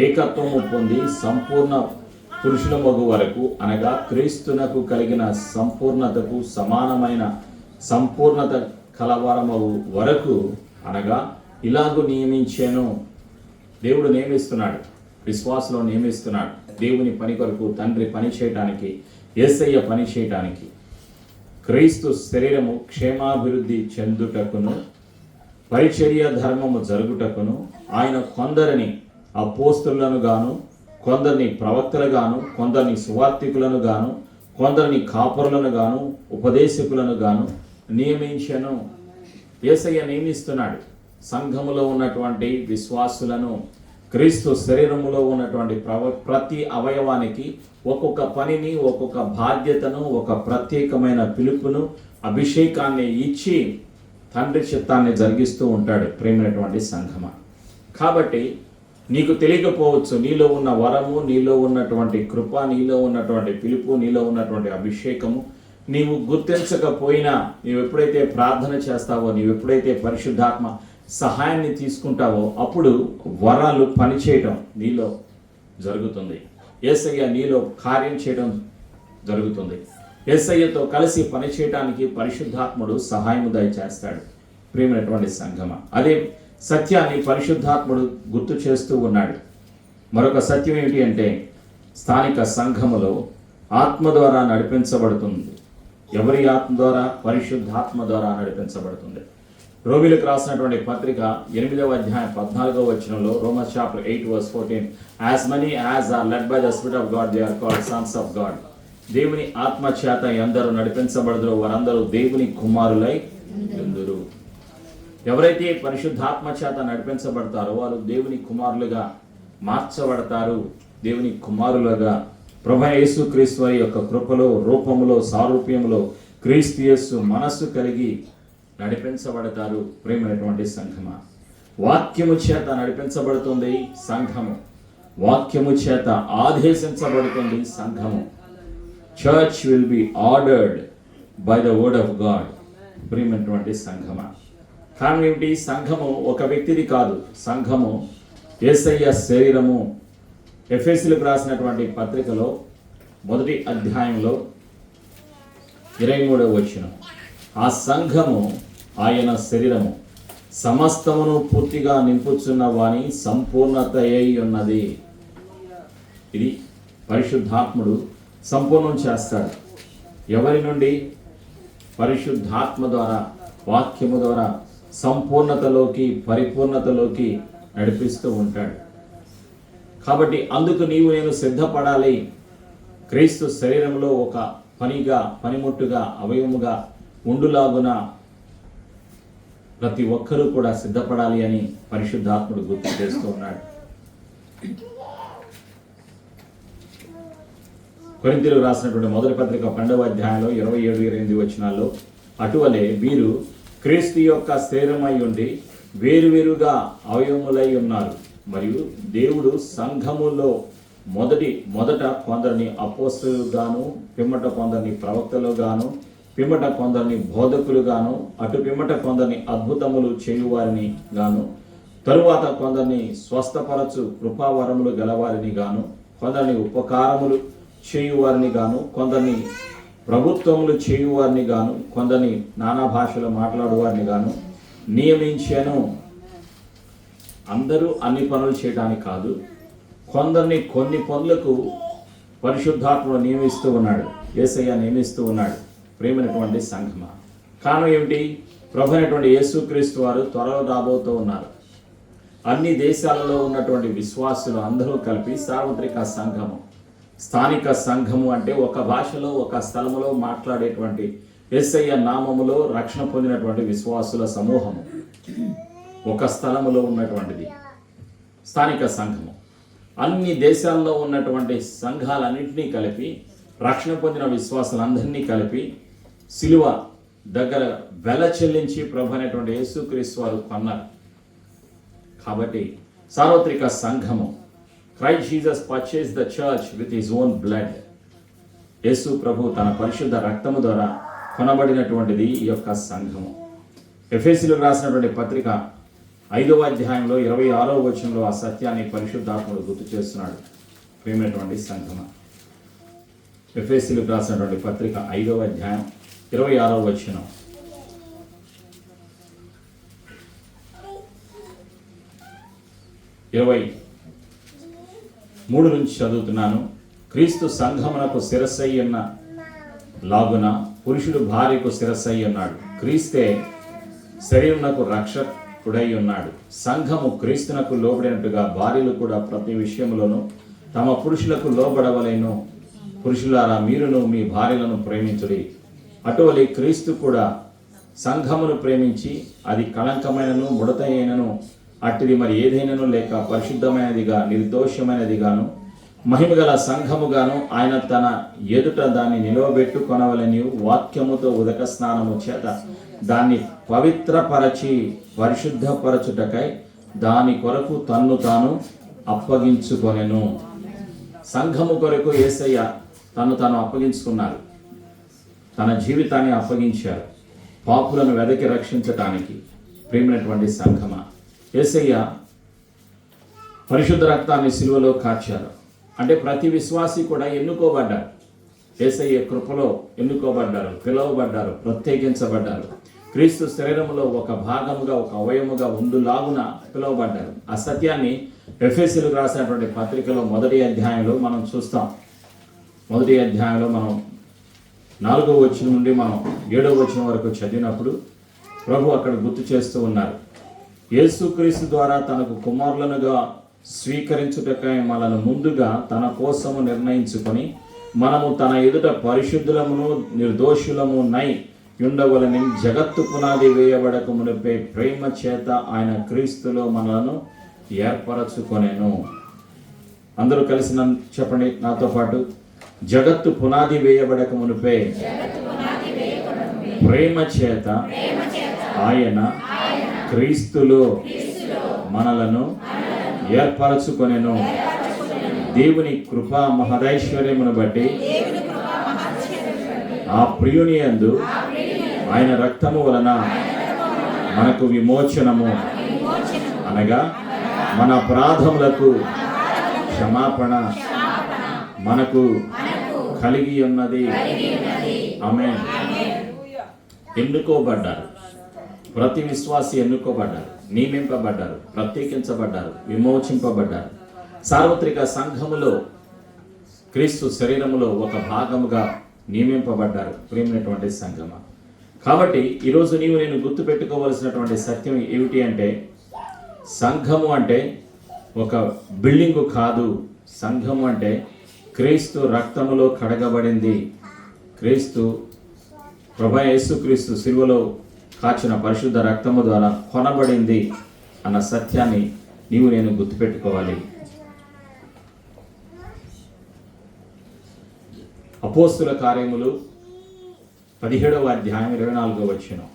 ఏకత్వము పొంది సంపూర్ణ పురుషుల మగు వరకు, అనగా క్రీస్తునకు కలిగిన సంపూర్ణతకు సమానమైన సంపూర్ణత కలవరమగు వరకు, అనగా ఇలాగూ నియమించాను. దేవుడు నియమిస్తున్నాడు, విశ్వాసంలో నియమిస్తున్నాడు. దేవుని పని కొరకు తండ్రి పని చేయటానికి, యేసయ్య పని చేయటానికి, క్రీస్తు శరీరము క్షేమాభివృద్ధి చెందుటకును, పరిచర్య ధర్మము జరుగుటకును ఆయన కొందరిని అపోస్తలులను గాను, కొందరిని ప్రవక్తలు గాను, కొందరిని సువార్తికులను గాను, కొందరిని కాపరులను గాను, ఉపదేశకులను గాను నియమించను. యేసయ్య నియమిస్తున్నాడు. సంఘములో ఉన్నటువంటి విశ్వాసులను, క్రీస్తు శరీరములో ఉన్నటువంటి ప్రతి అవయవానికి ఒక్కొక్క పనిని, ఒక్కొక్క బాధ్యతను, ఒక ప్రత్యేకమైన పిలుపును, అభిషేకాన్ని ఇచ్చి తండ్రి చిత్తాన్ని జరిగిస్తూ ఉంటాడు. ప్రేమైనటువంటి సంఘమ, కాబట్టి నీకు తెలియకపోవచ్చు నీలో ఉన్న వరము, నీలో ఉన్నటువంటి కృప, నీలో ఉన్నటువంటి పిలుపు, నీలో ఉన్నటువంటి అభిషేకము నీవు గుర్తించకపోయినా, నీవు ఎప్పుడైతే ప్రార్థన చేస్తావో, నీవు ఎప్పుడైతే పరిశుద్ధాత్మ సహాయాన్ని తీసుకుంటావో, అప్పుడు వరాలు పనిచేయటం నీలో జరుగుతుంది. యేసయ్య నీలో కార్యం చేయడం జరుగుతుంది. యేసయ్యతో కలిసి పనిచేయడానికి పరిశుద్ధాత్ముడు సహాయము దయచేస్తాడు. ప్రియమైనటువంటి సంఘమ, అదే సత్యాన్ని పరిశుద్ధాత్ముడు గుర్తు చేస్తూ ఉన్నాడు. మరొక సత్యం ఏమిటి అంటే, స్థానిక సంఘములో ఆత్మ ద్వారా నడిపించబడుతుంది. ఎవరి ఆత్మ ద్వారా? పరిశుద్ధాత్మ ద్వారా నడిపించబడుతుంది. రోమిలకు రాసినటువంటి పత్రిక 8వ అధ్యాయం 14వ వచనంలో, Romans chapter 8:14, as many as are led by the Spirit of God, they are called sons of God. దేవుని ఆత్మ చేత ఎందరూ నడిపించబడదురో వారందరూ దేవుని కుమారులై ఉందురు. ఎవరైతే పరిశుద్ధాత్మ చేత నడిపించబడతారో వారు దేవుని కుమారులుగా మార్చబడతారు. దేవుని కుమారులుగా ప్రభువైన యేసుక్రీస్తు వారి యొక్క కృపలో, రూపములో, సారూప్యములో క్రీస్తు యేసు మనస్సు కలిగి నడిపించబడతారు. ప్రేమైనటువంటి సంఘమ, వాక్యము చేత నడిపించబడుతుంది సంఘము, వాక్యము చేత ఆదేశించబడుతుంది సంఘము. Church will B ordered by the word of God. ప్రేమైనటువంటి సంఘమ, కారణం ఏమిటి? సంఘము ఒక వ్యక్తిది కాదు, సంఘము యేసయ్య శరీరము. ఎఫెసీయులకు రాసినటువంటి పత్రికలో 1వ అధ్యాయంలో 23వ వచనం, ఆ సంఘము ఆయన శరీరము, సమస్తమును పూర్తిగా నింపుచున్న వాని సంపూర్ణత అయి ఉన్నది. ఇది పరిశుద్ధాత్ముడు సంపూర్ణం చేస్తాడు. ఎవరి నుండి? పరిశుద్ధాత్మ ద్వారా, వాక్యము ద్వారా సంపూర్ణతలోకి, పరిపూర్ణతలోకి నడిపిస్తూ ఉంటాడు. కాబట్టి అందుకు నీవు నేను సిద్ధపడాలి. క్రీస్తు శరీరంలో ఒక పనిగా, పనిముట్టుగా, అవయముగా ఉండులాగున ప్రతి ఒక్కరూ కూడా సిద్ధపడాలి అని పరిశుద్ధాత్ముడు గుర్తు చేస్తూ ఉన్నాడు. కొరింథీయులకు రాసినటువంటి మొదటి పత్రిక 12వ అధ్యాయంలో 27-28 వచనాల్లో, అటువలే వీరు క్రీస్తు యొక్క శరీరమై ఉండి వేరువేరుగా అవయములై ఉన్నారు. మరియు దేవుడు సంఘములో మొదట కొందరిని అపోస్తలుగాను, పిమ్మట కొందరిని ప్రవక్తలుగాను, పిమ్మట కొందరిని బోధకులుగాను, అటు పిమ్మట కొందరిని అద్భుతములు చేయువారిని గాను, తరువాత కొందరిని స్వస్థపరచు కృపావరములు గలవారిని గాను, కొందరిని ఉపకారములు చేయువారిని గాను, కొందరిని ప్రభుత్వములు చేయువారిని గాను, కొందరిని నానా భాషలు మాట్లాడువారిని గాను నియమించాను. అందరూ అన్ని పనులు చేయడానికి కాదు, కొందరిని కొన్ని పనులకు పరిశుద్ధాత్ముడు నియమిస్తూ ఉన్నాడు, యేసయ్య నియమిస్తూ ఉన్నాడు. ప్రేమైనటువంటి సంఘమా, కారణం ఏమిటి? ప్రభు అయినటువంటి యేసుక్రీస్తు వారు త్వరలో రాబోతూ ఉన్నారు. అన్ని దేశాలలో ఉన్నటువంటి విశ్వాసులు అందరూ కలిపి సార్వత్రిక సంఘము, స్థానిక సంఘము అంటే ఒక భాషలో, ఒక స్థలములో మాట్లాడేటువంటి యేసయ్య నామములో రక్షణ పొందినటువంటి విశ్వాసుల సమూహము, ఒక స్థలములో ఉన్నటువంటిది స్థానిక సంఘము. అన్ని దేశాల్లో ఉన్నటువంటి సంఘాలన్నింటినీ కలిపి, రక్షణ పొందిన విశ్వాసాలందరినీ కలిపి సిలువ దగ్గర వెల చెల్లించి ప్రభు అనేటువంటి యేసుక్రీస్తు వారు కొన్నారు. కాబట్టి సార్వత్రిక సంఘము, Christ Jesus purchased the church with his own blood. యేసు ప్రభు తన పరిశుద్ధ రక్తము ద్వారా కొనబడినటువంటిది ఈ యొక్క సంఘము. ఎఫెసీయులకు రాసినటువంటి పత్రిక 5వ అధ్యాయంలో 26వ వచనంలో ఆ సత్యాన్ని పరిశుద్ధాత్ముడు గుర్తు చేస్తున్నాడు. ప్రియమైనటువంటి సంఘమా, ఎఫెసీయులకు రాసినటువంటి పత్రిక 5వ అధ్యాయం 26వ వచనం, ఇరవై 3 నుంచి చదువుతున్నాను. క్రీస్తు సంఘమునకు శిరస్సయ్యున్న లాగున పురుషుడు భార్యకు శిరస్సయ్యి ఉన్నాడు. క్రీస్తే శరీరమునకు రక్షకుడై ఉన్నాడు. సంఘము క్రీస్తునకు లోబడినట్టుగా భార్యలు కూడా ప్రతి విషయంలోనూ తమ పురుషులకు లోబడవలెను. పురుషులారా, మీరును మీ భార్యలను ప్రేమించుడి. అటువలి క్రీస్తు కూడా సంఘమును ప్రేమించి అది కళంకమైనను ముడతైనను అట్టిది మరి ఏదైనాను లేక పరిశుద్ధమైనదిగా నిర్దోషమైనదిగాను మహిమగల సంఘముగాను ఆయన తన ఎదుట దాన్ని నిలవబెట్టుకొనవలని వాక్యముతో ఉదక స్నానము చేత దాన్ని పవిత్రపరచి పరిశుద్ధపరచుటకై దాని కొరకు తన్ను తాను అప్పగించుకొనెను. సంఘము కొరకు యేసయ్య తను తాను అప్పగించుకున్నారు, తన జీవితాన్ని అప్పగించారు పాపులను వెదకి రక్షించటానికి. ప్రేమైనటువంటి సంఘమా, యేసయ్య పరిశుద్ధ రక్తాన్ని సిలువలో కార్చారు. అంటే ప్రతి విశ్వాసి కూడా ఎన్నుకోబడ్డారు, యేసయ్య కృపలో ఎన్నుకోబడ్డారు, పిలువబడ్డారు, ప్రత్యేకించబడ్డారు. క్రీస్తు శరీరములో ఒక భాగముగా, ఒక అవయముగా ఉండులాగున పిలువబడ్డారు. ఆ సత్యాన్ని ఎఫెసీయులకు రాసినటువంటి పత్రికలో 1వ అధ్యాయంలో మనం చూస్తాం. 1వ అధ్యాయంలో మనం 4వ వచనం నుండి మనం 7వ వచనం వరకు చదివినప్పుడు ప్రభు అక్కడ గుర్తు చేస్తూ ఉన్నారు. యేసుక్రీస్తు ద్వారా తనకు కుమారులనుగా స్వీకరించుటకై మనను ముందుగా తన కోసము నిర్ణయించుకొని మనము తన ఎదుట పరిశుద్ధులమును నిర్దోషులము నై ఉండవలని జగత్తు పునాది వేయబడక మునిపే ప్రేమ చేత ఆయన క్రీస్తులో మనలను ఏర్పరచుకొనెను. అందరూ కలిసి చెప్పండి నాతో పాటు, జగత్తు పునాది వేయబడక మునిపే ప్రేమ చేత ఆయన క్రీస్తులో మనలను ఏర్పరచుకొనెను. దేవుని కృపా మహదైశ్వర్యమును బట్టి ఆ ప్రియుని యందు ఆయన రక్తము వలన మనకు విమోచనము, అనగా మన అపరాధములకు క్షమాపణ మనకు కలిగి ఉన్నది. ఆమేన్. ఎన్నుకోబడ్డారు, ప్రతి విశ్వాసి ఎన్నుకోబడ్డారు, నియమింపబడ్డారు, ప్రత్యేకించబడ్డారు, విమోచింపబడ్డారు. సార్వత్రిక సంఘములో క్రీస్తు శరీరములో ఒక భాగముగా నియమింపబడ్డారు ప్రియమైనటువంటి సంఘమ. కాబట్టి ఈరోజు నేను గుర్తుపెట్టుకోవలసినటువంటి సత్యం ఏమిటి అంటే, సంఘము అంటే ఒక బిల్డింగు కాదు. సంఘము అంటే క్రీస్తు రక్తములో కడగబడింది, క్రీస్తు ప్రభు యేసుక్రీస్తు శిలువలో కాచిన పరిశుద్ధ రక్తము ద్వారా కొనబడింది అన్న సత్యాన్ని నేను గుర్తుపెట్టుకోవాలి. అపోస్తుల కార్యములు 17వ అధ్యాయం 24వ వచనం.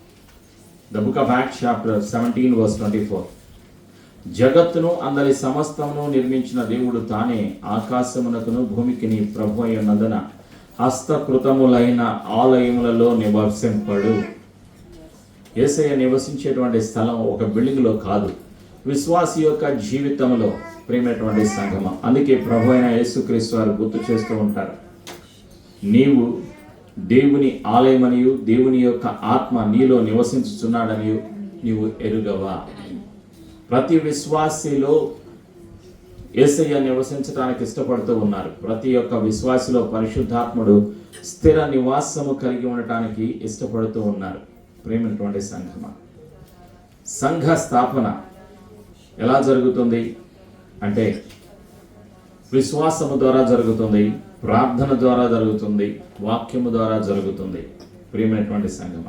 The book of acts chapter 17 verse 24. జగత్తును అందరి సమస్తమును నిర్మించిన దేవుడు తానే ఆకాశమునకును భూమికిని ప్రభు అయ్యున్నదన హస్తకృతములైన ఆలయములలో నివసింపడు. యేసయ్య నివసించేటువంటి స్థలం ఒక బిల్డింగ్లో కాదు, విశ్వాసి యొక్క జీవితంలో ప్రియమైనటువంటి సంగమ. అందుకే ప్రభు అయిన యేసుక్రీస్తు వారు గుర్తు చేస్తూ ఉంటారు, నీవు దేవుని ఆలయమనియు దేవుని యొక్క ఆత్మ నీలో నివసించుచున్నాడనియు నీవు ఎరుగవా. ప్రతి విశ్వాసిలో యేసయ్య నివసించడానికి ఇష్టపడుతూ ఉన్నారు. ప్రతి ఒక్క విశ్వాసిలో పరిశుద్ధాత్ముడు స్థిర నివాసము కలిగి ఉండటానికి ఇష్టపడుతూ ఉన్నారు. ప్రేమైనటువంటి సంఘమ, సంఘ స్థాపన ఎలా జరుగుతుంది అంటే విశ్వాసము ద్వారా జరుగుతుంది, ప్రార్థన ద్వారా జరుగుతుంది, వాక్యము ద్వారా జరుగుతుంది. ప్రియమైనటువంటి సంఘమ,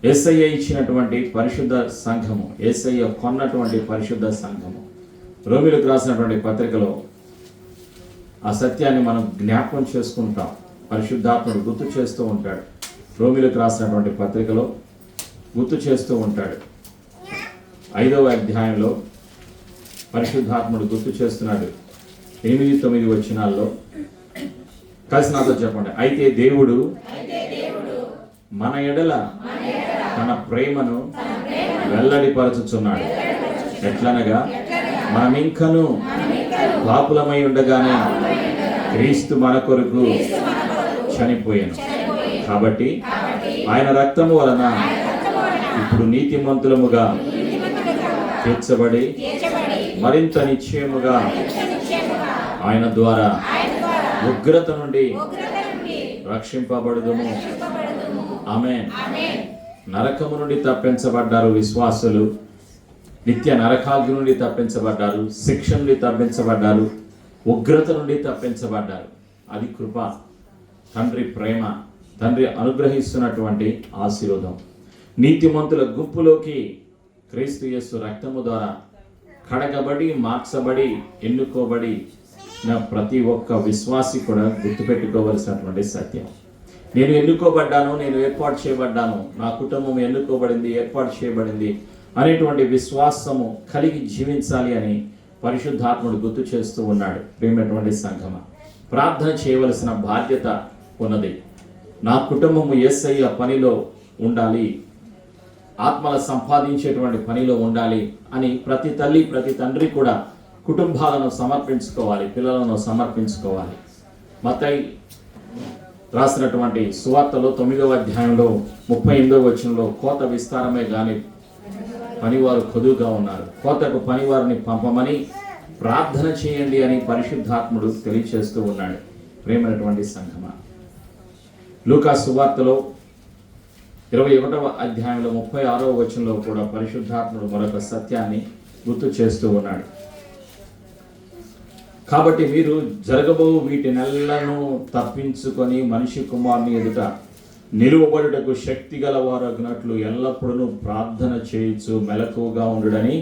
యేసయ్య ఇచ్చినటువంటి పరిశుద్ధ సంఘము, యేసయ్య కొన్నటువంటి పరిశుద్ధ సంఘము. రోమీయులకు రాసినటువంటి పత్రికలో ఆ సత్యాన్ని మనం జ్ఞాపకం చేసుకుంటాం. పరిశుద్ధాత్ముడు గుర్తు చేస్తూ ఉంటాడు. రోమీయులకు రాసినటువంటి పత్రికలో గుర్తు చేస్తూ ఉంటాడు. 5వ అధ్యాయంలో పరిశుద్ధాత్ముడు గుర్తు చేస్తున్నాడు. 8-9 వచనాల్లో కలిసి నాతో చెప్పండి. అయితే దేవుడు మన ఎడల తన ప్రేమను వెల్లడిపరచుచున్నాడు. ఎట్లనగా మనమింకను పాపులమై ఉండగానే క్రీస్తు మన కొరకు చనిపోయాను. కాబట్టి ఆయన రక్తము వలన ఇప్పుడు నీతిమంతులముగా తీర్చబడి మరింత నిశ్చయముగా ఆయన ద్వారా ఉగ్రత నుండి రక్షింపబడుదుము. ఆమేన్. నరకము నుండి తప్పించబడ్డారు విశ్వాసులు. నిత్య నరకాగ్ని నుండి తప్పించబడ్డారు, శిక్ష నుండి తప్పించబడ్డారు, ఉగ్రత నుండి తప్పించబడ్డారు. అది కృప, తండ్రి ప్రేమ, తండ్రి అనుగ్రహిస్తున్నటువంటి ఆశీర్వాదం. నీతిమంతుల గుంపులోకి క్రీస్తు యేసు రక్తము ద్వారా కడగబడి మార్చబడి ఎన్నుకోబడి ప్రతి ఒక్క విశ్వాసి కూడా గుర్తుపెట్టుకోవలసినటువంటి సత్యం. నేను ఎన్నుకోబడ్డాను, నేను ఏర్పాటు చేయబడ్డాను, నా కుటుంబం ఎన్నుకోబడింది, ఏర్పాటు చేయబడింది అనేటువంటి విశ్వాసము కలిగి జీవించాలి అని పరిశుద్ధాత్ముడు గుర్తు చేస్తూ ఉన్నాడు. ప్రియమైనటువంటి సంఘమ, ప్రార్థన చేయవలసిన బాధ్యత ఉన్నది. నా కుటుంబము యేసయ్య పనిలో ఉండాలి, ఆత్మల సంపాదించేటువంటి పనిలో ఉండాలి అని ప్రతి తల్లి ప్రతి తండ్రి కూడా కుటుంబాలను సమర్పించుకోవాలి, పిల్లలను సమర్పించుకోవాలి. మత్తయి రాసినటువంటి సువార్తలో 9వ అధ్యాయంలో 38వ వచనంలో కోత విస్తారమే గాని పనివారు కొదువుగా ఉన్నారు, కోతకు పనివారిని పంపమని ప్రార్థన చేయండి అని పరిశుద్ధాత్ముడు తెలియచేస్తూ ఉన్నాడు. ప్రేమైనటువంటి సంఘమా, లూకా సువార్తలో 21వ అధ్యాయంలో 36వ వచనంలో కూడా పరిశుద్ధాత్ముడు మరొక సత్యాన్ని గుర్తు చేస్తూ ఉన్నాడు. కాబట్టి మీరు జరగబో వీటినెల్లను తప్పించుకొని మనిషి కుమారుని ఎదుట నిలువబడుటకు శక్తి గలవారగినట్లు ఎల్లప్పుడూ ప్రార్థన చేయొచ్చు మెలకుగా ఉండుడని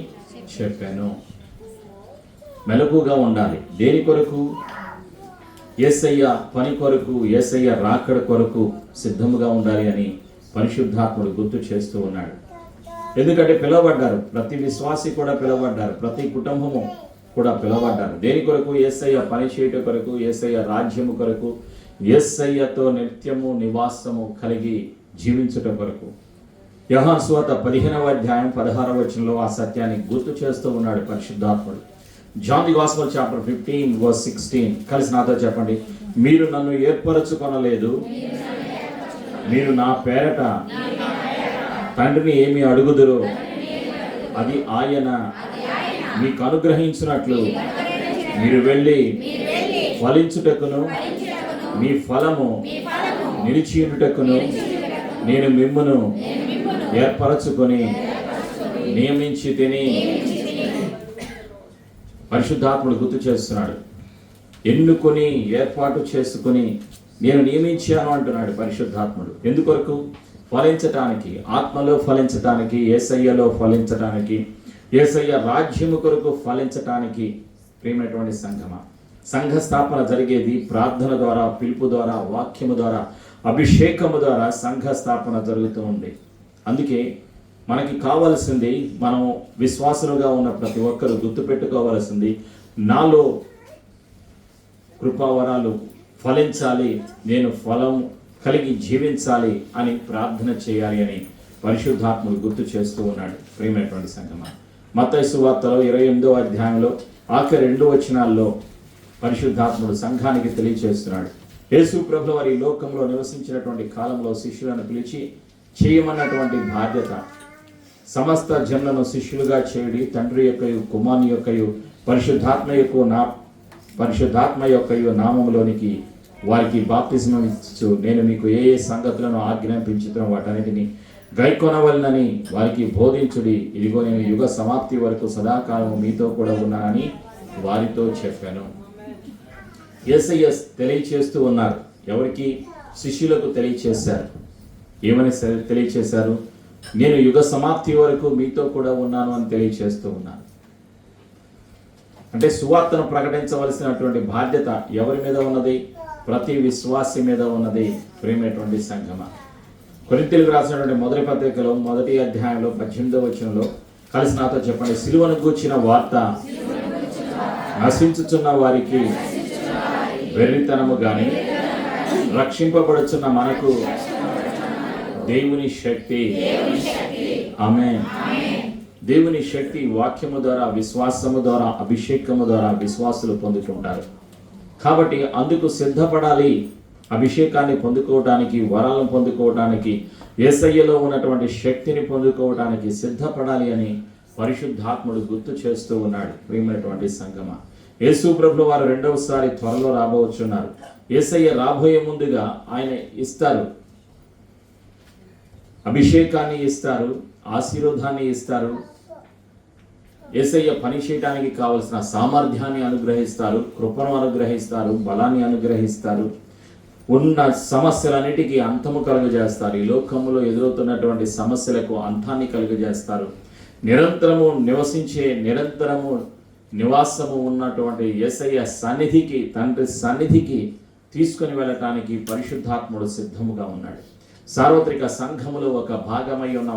చెప్పాను. మెలకుగా ఉండాలి. దేని కొరకు? యేసయ్య పని కొరకు, యేసయ్య రాకడ కొరకు సిద్ధముగా ఉండాలి అని పరిశుద్ధాత్ముడు గుర్తు చేస్తూ ఉన్నాడు. ఎందుకంటే పిలువబడ్డారు, ప్రతి విశ్వాసి కూడా పిలువబడ్డారు, ప్రతి కుటుంబము కూడా పిలువబడ్డారు. దేని కొరకు? యేసయ్య పని చేయటం కొరకు, యేసయ్య రాజ్యము కొరకు, యేసయ్యతో నిత్యము నివాసము కలిగి జీవించుట కొరకు. యోహాను సువార్త 15వ అధ్యాయం 16వ వచనంలో ఆ సత్యాన్ని గుర్తు చేస్తూ ఉన్నాడు పరిశుద్ధాత్ముడు. John the gospel chapter 15 verse 16 కలిసి నాతో చెప్పండి. మీరు నన్ను ఏర్పరచుకొనలేదు, మీరు నా పేరట తండ్రిని ఏమి అడుగుదురో అది ఆయన మీకు అనుగ్రహించినట్లు మీరు వెళ్ళి ఫలించుటకును మీ ఫలము నిలిచియుటకును నేను మిమ్మును ఏర్పరచుకొని నియమించి తిని. పరిశుద్ధాత్ముడు గుర్తు చేస్తున్నాడు. ఎన్నుకొని ఏర్పాటు చేసుకుని నేను నియమించాను అంటున్నాడు పరిశుద్ధాత్ముడు. ఎందుకొరకు? ఫలించటానికి, ఆత్మలో ఫలించటానికి, యేసయ్యలో ఫలించటానికి, యేసయ్య రాజ్యము కొరకు ఫలించటానికి. ప్రియమైనటువంటి సంఘమా, సంఘ స్థాపన జరిగేది ప్రార్థన ద్వారా, పిలుపు ద్వారా, వాక్యము ద్వారా, అభిషేకము ద్వారా సంఘ స్థాపన జరుగుతూ ఉంది. అందుకే మనకి కావలసింది, మనం విశ్వాసులుగా ఉన్న ప్రతి ఒక్కరూ గుర్తుపెట్టుకోవాల్సింది, నాలో కృపావరాలు ఫలించాలి, నేను ఫలం కలిగి జీవించాలి అని ప్రార్థన చేయాలి అని పరిశుద్ధాత్ముడు గుర్తు చేస్తూ ఉన్నాడు. ప్రియమైనటువంటి సంఘమా, మత్తయి సువార్తలో 28వ అధ్యాయంలో ఆఖరి 2 వచనాల్లో పరిశుద్ధాత్ముడు సంఘానికి తెలియచేస్తున్నాడు. యేసు ప్రభువు వారి లోకంలో నివసించినటువంటి కాలంలో శిష్యులను పిలిచి చేయమన్నటువంటి బాధ్యత, సమస్త జనులను శిష్యులుగా చేయడి, తండ్రి యొక్కయు కుమారుని యొక్కయు పరిశుద్ధాత్మ యొక్కయు నామములోనికి వారికి బాప్తిస్మం ఇచ్చు నేను మీకు ఏ ఏ సంగతులను ఆజ్ఞాపించుతున్న వాటన్నిటిని గైకొనవలనని వారికి బోధించుడి. ఇదిగో నేను యుగ సమాప్తి వరకు సదాకాలం మీతో కూడా ఉన్నానని వారితో చెప్పాను. యేసయ్య తెలియచేస్తూ ఉన్నారు. ఎవరికి? శిష్యులకు తెలియచేశారు. ఏమని తెలియచేశారు? నేను యుగ సమాప్తి వరకు మీతో కూడా ఉన్నాను అని తెలియచేస్తూ ఉన్నాను. అంటే సువార్తను ప్రకటించవలసినటువంటి బాధ్యత ఎవరి మీద ఉన్నది? ప్రతి విశ్వాసి మీద ఉన్నది. ప్రియమైనటువంటి సంఘమా, కొరింథీయులకు రాసినటువంటి మొదటి పత్రికలో 1వ అధ్యాయంలో 18వ వచనంలో కలిసి నాతో చెప్పండి. సిలువను గూర్చిన వార్త నశించుచున్న వారికి వెర్రితనము గాని, రక్షింపబడుచున్న మనకు దేవుని శక్తి. ఆమేన్. దేవుని శక్తి వాక్యము ద్వారా, విశ్వాసము ద్వారా, అభిషేకము ద్వారా విశ్వాసులు పొందుకుంటారు. కాబట్టి అందుకు సిద్ధపడాలి. అభిషేకాన్ని పొందుకోవడానికి, వరాలను పొందుకోవడానికి, యేసయ్యలో ఉన్నటువంటి శక్తిని పొందుకోవడానికి సిద్ధపడాలి అని పరిశుద్ధాత్ముడు గుర్తు చేస్తూ ఉన్నాడు. ప్రియమైనటువంటి సంగమా, యేసు ప్రభువు వారు రెండవసారి త్వరలో రాబోతున్నారు. యేసయ్య రాబోయే ముందుగా ఆయన ఇస్తారు, అభిషేకాన్ని ఇస్తారు, ఆశీర్వాదాన్ని ఇస్తారు. యేసయ్య పని చేయడానికి కావలసిన సామర్థ్యాన్ని అనుగ్రహిస్తారు, కృపను అనుగ్రహిస్తారు, బలాన్ని అనుగ్రహిస్తారు. ఉన్న సమస్యలన్నిటికీ అంతము కలుగజేస్తారు. ఈ లోకంలో ఎదురవుతున్నటువంటి సమస్యలకు అంతాన్ని కలుగజేస్తారు. నిరంతరము నివాసము ఉన్నటువంటి యేసయ్య సన్నిధికి, తండ్రి సన్నిధికి తీసుకుని వెళ్ళటానికి పరిశుద్ధాత్ముడు సిద్ధముగా ఉన్నాడు. సార్వత్రిక సంఘములో ఒక భాగమై ఉన్న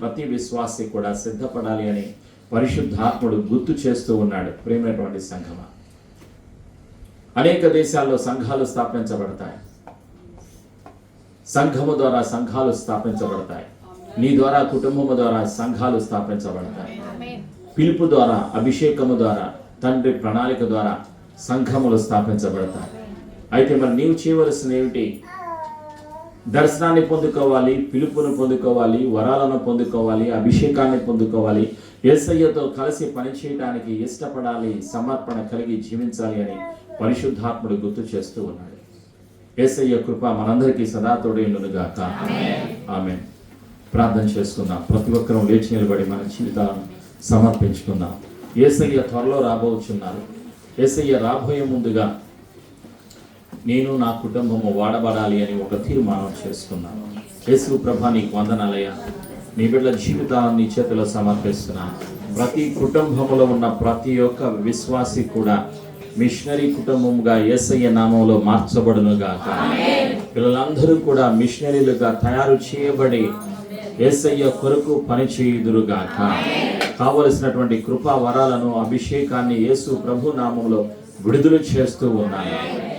ప్రతి విశ్వాసి కూడా సిద్ధపడాలి అని పరిశుద్ధాత్ముడు గుర్తు చేస్తూ ఉన్నాడు. ప్రియమైనటువంటి సంఘమా, అనేక దేశాల్లో సంఘాలు స్థాపించబడతాయి. సంఘము ద్వారా సంఘాలు స్థాపించబడతాయి. నీ ద్వారా, కుటుంబము ద్వారా సంఘాలు స్థాపించబడతాయి. పిలుపు ద్వారా, అభిషేకము ద్వారా, తండ్రి ప్రణాళిక ద్వారా సంఘములు స్థాపించబడతాయి. అయితే మరి నీవు చేయవలసిన ఏమిటి? దర్శనాన్ని పొందుకోవాలి, పిలుపును పొందుకోవాలి, వరాలను పొందుకోవాలి, అభిషేకాన్ని పొందుకోవాలి, యేసయ్యతో కలిసి పనిచేయడానికి ఇష్టపడాలి, సమర్పణ కలిగి జీవించాలి అని పరిశుద్ధాత్ముడు గుర్తు చేస్తూ ఉన్నాడు. యేసయ్య కృప మనందరికీ సదా తోడైండునుగాక. ఆమేన్. ప్రార్థన చేసుకుందాం. ప్రతి ఒక్కరూ లేచి నిలబడి మన జీవితాలను సమర్పించుకుందాం. యేసయ్య త్వరలో రాబోతున్నారు. యేసయ్య రాబోయే ముందుగా నేను, నా కుటుంబము వాడబడాలి అని ఒక తీర్మానం చేసుకున్నాను. యేసు ప్రభా, నీకు వందనాలయ్యా. నీ బిడ్డల జీవితాలను నీ చేతిలో సమర్పిస్తున్నాను. ప్రతి కుటుంబంలో ఉన్న ప్రతి ఒక్క విశ్వాసి కూడా మిషనరీ కుటుంబముగా యేసయ్య నామంలో మార్చబడునుగాక. పిల్లలందరూ కూడా మిషనరీలుగా తయారు చేయబడి యేసయ్య కొరకు పని చేయుదురుగాక. కావలసినటువంటి కృపా వరాలను, అభిషేకాన్ని యేసు ప్రభు నామంలో విడుదల చేస్తూ ఉన్నాను.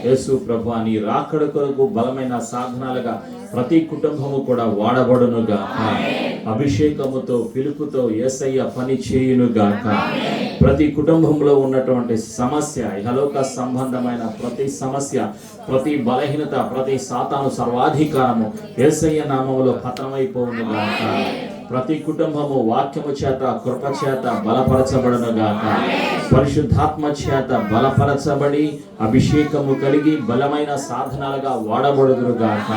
యేసు ప్రభు, నీ రాకడ కొరకు బలమైన సాధనాలుగా ప్రతి కుటుంబము కూడా వాడబడునుగాక. అభిషేకముతో, పిలుపుతో యేసయ్య పని చేయునుగాక. ప్రతి కుటుంబంలో ఉన్నటువంటి సమస్య, ఇహలోక సంబంధమైన ప్రతి సమస్య, ప్రతి బలహీనత, ప్రతి సాతాను సర్వాధికారము యేసయ్య నామములో పతనమైపోవునుగాక. ప్రతి కుటుంబము వాక్యము చేత కృప చేత బలపరచబడును గాక. పరిశుద్ధాత్మ చేత బలపరచబడి అభిషేకము కలిగి బలమైన సాధనాలుగా వాడబడుదురు గాక.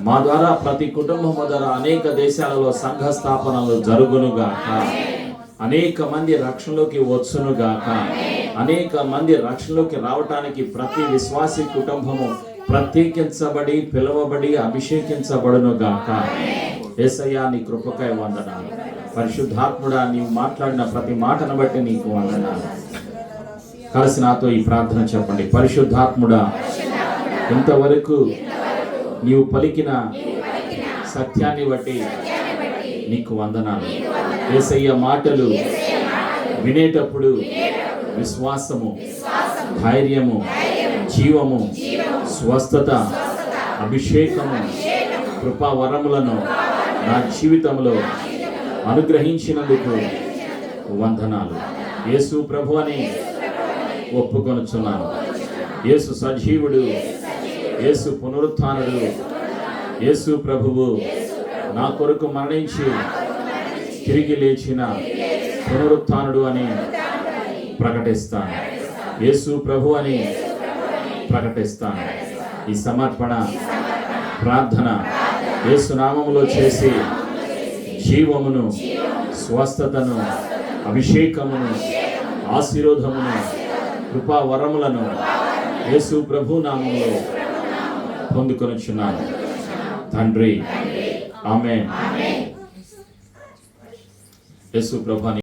మా ద్వారా ప్రతి కుటుంబము ద్వారా అనేక దేశాలలో సంఘ స్థాపనలు జరుగును గాక. అనేక మంది రక్షణలోకి వచ్చును గాక. అనేక మంది రక్షణలోకి రావటానికి ప్రతి విశ్వాసి కుటుంబము ప్రత్యేకించబడి పిలువబడి అభిషేకించబడును గాక. యేసయ్యా నీ కృపకై వందనాలు. పరిశుద్ధాత్ముడా నీవు మాట్లాడిన ప్రతి మాటను బట్టి నీకు వందనాలు. కలిసి నాతో ఈ ప్రార్థన చెప్పండి. పరిశుద్ధాత్ముడా, ఇంతవరకు నీవు పలికిన సత్యాన్ని బట్టి నీకు వందనాలు. యేసయ్య మాటలు వినేటప్పుడు విశ్వాసము, ధైర్యము, జీవము, స్వస్థత, అభిషేకము, కృపా వరములను నా జీవితంలో అనుగ్రహించినందుకు వందనాలు. యేసు ప్రభు అని ఒప్పుకొనుచున్నాను. యేసు సజీవుడు, యేసు పునరుత్థానుడు, యేసు ప్రభువు నా కొరకు మరణించి తిరిగి లేచిన పునరుత్థానుడు అని ప్రకటిస్తాను. యేసు ప్రభు అని ప్రకటిస్తాను. ఈ సమర్పణ ప్రార్థన యేసు నామములో చేసి జీవమును, స్వస్థతను, అభిషేకమును, ఆశీర్వాదమును, కృపా వరములను యేసు ప్రభు నామములో పొందుకొనుచున్నాను తండ్రి. ఆమేన్. యేసు ప్రభు